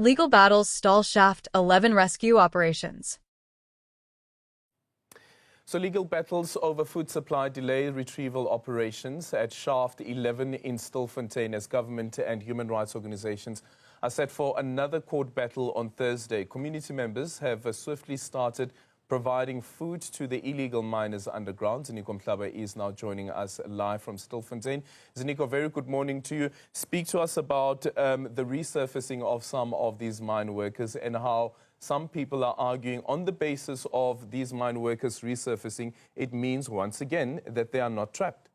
Legal battles stall shaft 11 rescue operations. So legal battles over food supply delay retrieval operations at Shaft 11 in Stilfontein as government and human rights organizations are set for another court battle on Thursday. Community members have swiftly started providing food to the illegal miners underground. Ziniko Mhlaba is now joining us live from Stilfontein. Ziniko, very good morning to you. Speak to us about the resurfacing of some of these mine workers and how some people are arguing on the basis of these mine workers resurfacing, it means once again that they are not trapped.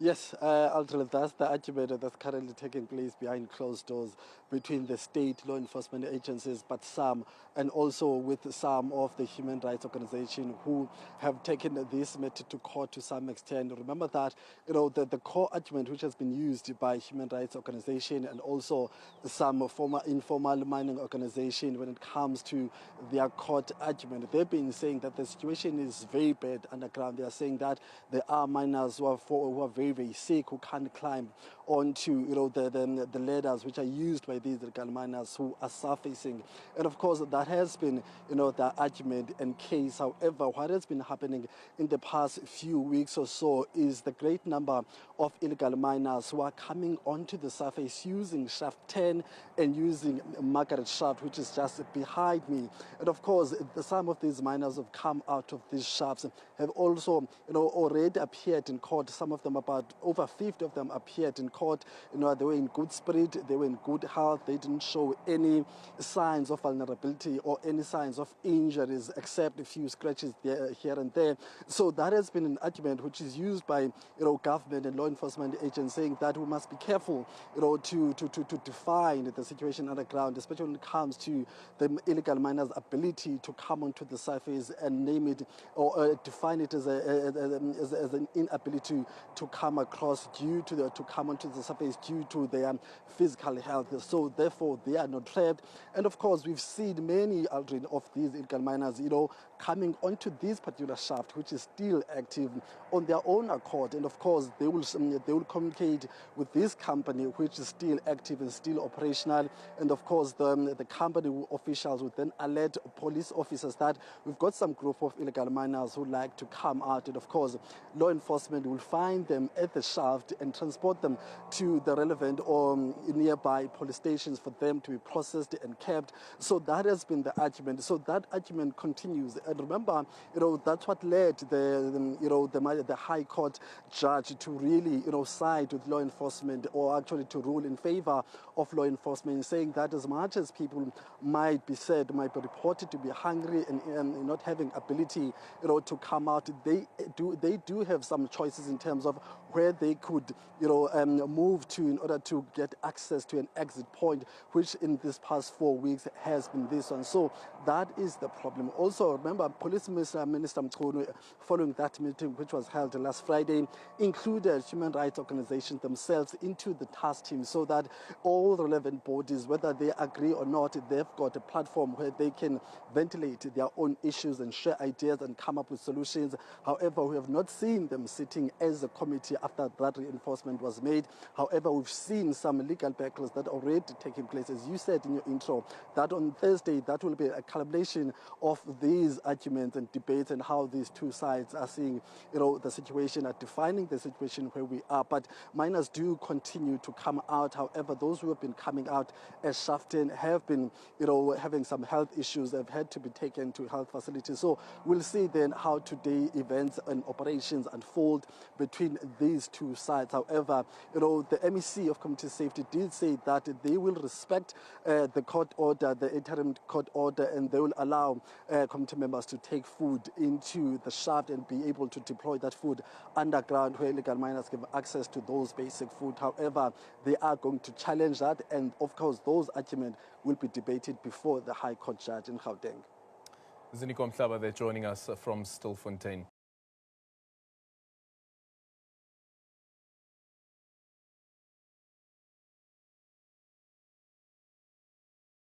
Yes, Altrel, that's the argument that's currently taking place behind closed doors between the state law enforcement agencies, but some, and also with some of the human rights organizations who have taken this matter to court to some extent. Remember that, the core argument which has been used by human rights organizations and also some former informal mining organization when it comes to their court argument, they've been saying that the situation is very bad underground. They are saying that there are miners who are very sick, who can't climb onto the ladders which are used by these illegal miners who are surfacing. And of course that has been the argument and case. However, what has been happening in the past few weeks or so is the great number of illegal miners who are coming onto the surface using shaft 10 and using Margaret shaft, which is just behind me. And of course some of these miners have come out of these shafts, have also already appeared in court. Some of them, about over 50 of them, appeared in court. They were in good spirit, they were in good health, they didn't show any signs of vulnerability or any signs of injuries except a few scratches there, here and there. So that has been an argument which is used by government and law enforcement agents, saying that we must be careful to define the situation underground, especially when it comes to the illegal miners' ability to come onto the surface and name it or define it as an inability to come across to come onto the surface due to their physical health. So therefore they are not trapped. And of course we've seen many of these illegal miners coming onto this particular shaft, which is still active, on their own accord. And of course they will communicate with this company, which is still active and still operational. And of course the company officials would then alert police officers that we've got some group of illegal miners who like to come out. And of course law enforcement will find them at the shaft and transport them to the relevant or nearby police stations for them to be processed and kept. So that has been the argument. So that argument continues. And remember, that's what led the High Court judge to really, side with law enforcement, or actually to rule in favor of law enforcement, saying that as much as people might be reported to be hungry and not having ability, to come out, they do have some choices in terms of where they could, move to in order to get access to an exit point, which in this past 4 weeks has been this one. So that is the problem. Also, remember, Police Minister Mkhunu, following that meeting which was held last Friday, included human rights organizations themselves into the task team, so that all relevant bodies, whether they agree or not, they've got a platform where they can ventilate their own issues and share ideas and come up with solutions. However, we have not seen them sitting as a committee after that reinforcement was made. However, we've seen some legal battles that are already taking place, as you said in your intro, that on Thursday that will be a calibration of these arguments and debates and how these two sides are seeing the situation, are defining the situation where we are. But miners do continue to come out. However, those who have been coming out as shafted have been having some health issues, have had to be taken to health facilities. So we'll see then how today events and operations unfold between these two sides. However, the MEC of Community Safety did say that they will respect the court order, the interim court order, and they will allow committee members to take food into the shaft and be able to deploy that food underground where illegal miners give access to those basic food. However, they are going to challenge that, and of course those arguments will be debated before the High Court judge in Gauteng. Ziniko Mhlaba there joining us from Stilfontein.